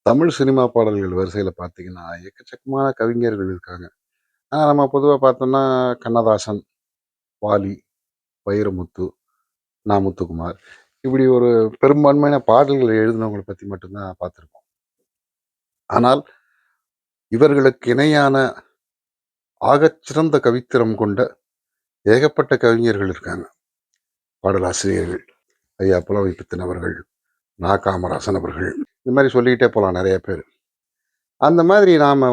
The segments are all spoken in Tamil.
தமிழ் சினிமா பாடல்கள் வரிசையில பார்த்தீங்கன்னா, எக்கச்சக்கமான கவிஞர்கள் இருக்காங்க. நம்ம பொதுவா பார்த்தோம்னா, கண்ணதாசன், வாலி, வைரமுத்து, முத்துக்குமார். இப்படி ஒரு பெரும்பான்மையான பாடல்கள் எழுதினவங்கள பத்தி மட்டும் தான் பார்த்துருப்போம். ஆனால், இவர்களுக்கு இணையான ஆகச்சிறந்த கவித்திறம் கொண்ட ஏகப்பட்ட கவிஞர்கள் இருக்காங்க. பாடலாசிரியர்கள். ஐயா புலமை பித்தன் அவர்கள், காமராசன் அவர்கள். இந்த மாரி சொல்லிக்கிட்டே போலாம் நெறைய பேரு. அந்த மாதிரி நாம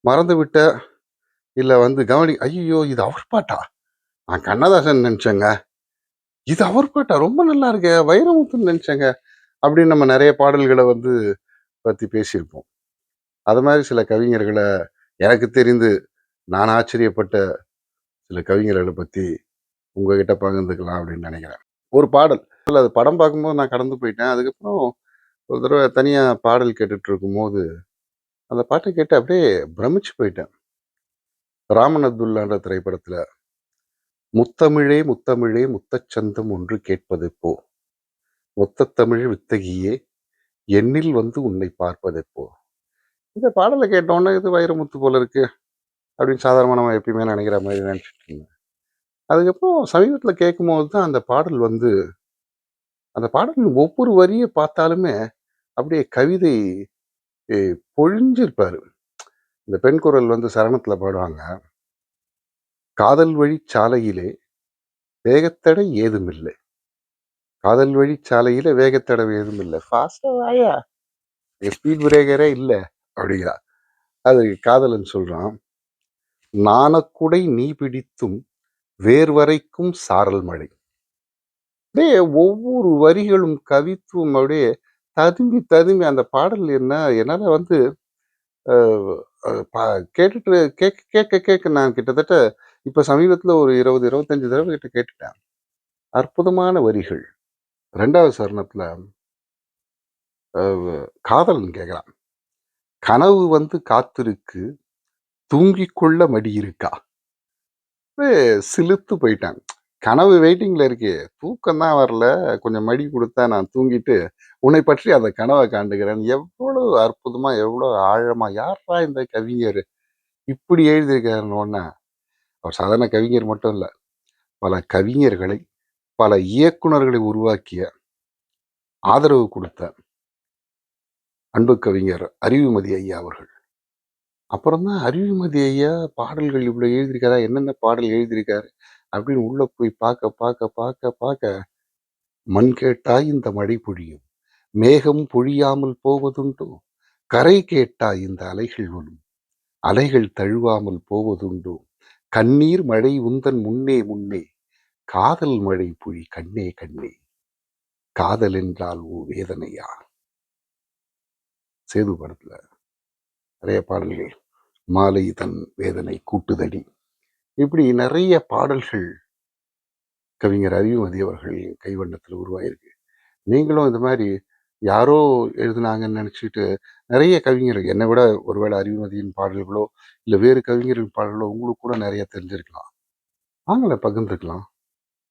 மறந்துவிட்ட, இல்ல ஐய்யயோ! இது அவர் பாட்டா? நான் கண்ணதாசன் நெனச்சேங்க. இது அவர் பாட்டா? ரொம்ப நல்லா இருக்கே! வைரமுத்துன்னு நெனச்சேங்க. அப்படின்னு நம்ம நெறைய பாடல்கள பத்தி பேசியிருப்போம். அது மாரி சில கவிஞர்கள எனக்கு தெரிந்து நான் ஆச்சரியப்பட்ட சில கவிஞர்கள பத்தி உங்ககிட்ட பகிர்ந்துக்கலாம் அப்படின்னு நெனைக்கிறேன். ஒரு பாடல். அது படம் பார்க்கும்போது நான் கடந்து போயிட்டேன். அதுக்கப்புறம் ஒரு தடவ தனியா பாடல் கேட்டுட்டு இருக்கும்போது, அந்த பாட்ட கேட்டு அப்படியே பிரமிச்சு போயிட்டேன். ராமன் அப்துல்லான்ற திரைப்படத்துல, "முத்தமிழே முத்தமிழே முத்தச்சந்தம் ஒன்று கேட்பதெப்போ? மொத்தத் தமிழ் வித்தகியே எண்ணில் உன்னை பார்ப்பதெப்போ?" இந்த பாடல கேட்டோனே, இது வைரமுத்து போல இருக்கு அப்படின்னு சாதாரணமா நம்ம எப்பயுமே நினைக்கிற மாரி நினைச்சுட்டு இருந்தேன். அதுக்கப்புறம் சமீபத்தில கேட்கும்போது தான் அந்த பாடலின் ஒவ்வொரு வரிய பார்த்தாலுமே அப்படியே கவிதை எ பொழிஞ்சிருப்பாரு. இந்த பெண் குரல் சரணத்தில பாடுவாங்க. "காதல் வழிச் சாலையிலே வேகத்தடை ஏதுமில்லை. காதல் வழிச் சாலையில வேகத்தடை ஏதுமில்ல. ஃபாஸ்ட்டா வாயா. ஸ்பீட் பிரேக்கரே இல்ல." அப்படிங்கிறா. அது காதலன் சொல்றான். "நாணக்குடை நீ பிடித்தும் வேர் வரைக்கும் சாரல் மழை." அப்படியே ஒவ்வொரு வரிகளும் கவித்துவம் அப்படியே ததும்பி ததும்பி அந்த பாடல் என்னால அ அ ப கேட்டுட்டு கேட்க கேட்க கேட்க நான் கிட்டத்தட்ட இப்ப சமீபத்தில ஒரு 20, 25 தடவ கிட்ட கேட்டுட்டேன். அற்புதமான வரிகள். 2வது சரணத்தில அ காதலன் கேட்கிறான். "கனவு காத்திருக்கு, தூங்கிக் கொள்ள மடி இருக்கா?" அப்படியே சிலுத்து போயிட்டேன். கனவு வெயிட்டிங்ல இருக்கே. தூக்கம் தான் வரல. கொஞ்சம் மடி குடுத்தா நான் தூங்கிட்டு, உன்னை பற்றி அந்த கனவ காண்டுகிறேன். எவ்வளவு அற்புதமா, எவ்வளவு ஆழமா, யார்றா இந்த கவிஞரு? இப்படி எழுதியிருக்காருன்னோனே, அவர் சாதாரண கவிஞர் மட்டும் இல்ல. பல கவிஞர்களை, பல இயக்குனர்களை உருவாக்கிய, ஆதரவு குடுத்த அன்பு கவிஞர் அறிவுமதி ஐயா அவர்கள். அப்புறம் தான் அறிவுமதி ஐயா பாடல்கள் இவ்வளோ எழுதியிருக்காரா? என்னென்ன பாடல் எழுதியிருக்காரு? அப்படின்னு உள்ள போய் பார்க்க, பார்க்க, பார்க்க, பார்க்க, "மண் கேட்டாய் இந்த மழை பொழியும். மேகம் பொழியாமல் போவதுண்டோ? கரை கேட்டாய் இந்த அலைகள் வரும். அலைகள் தழுவாமல் போவதுண்டோ? கண்ணீர் மழை உந்தன் முன்னே முன்னே. காதல் மழை பொழி கண்ணே கண்ணே. காதல் என்றால் வேதனையா?" சேது படத்துல நிறைய பாடல்கள். "மாலை தன் வேதனை கூட்டுதடி." இப்படி நிறைய பாடல்கள் கவிஞர் அறிவுமதி அவர்கள் கைவண்ணத்தில் உருவாயிருக்கு. நீங்களும் இது மாரி யாரோ எழுதுனாங்கன்னு நினச்சுட்டு, நெறைய கவிஞர்கள் என்னை விட ஒருவேளை அறிவுமதியின் பாடல்களோ, இல்ல வேறு கவிஞர்களின் பாடல்களோ உங்களுக்கு கூட நெறைய தெரிஞ்சிருக்கலாம். வாங்களேன் பகிர்ந்துக்கலாம்.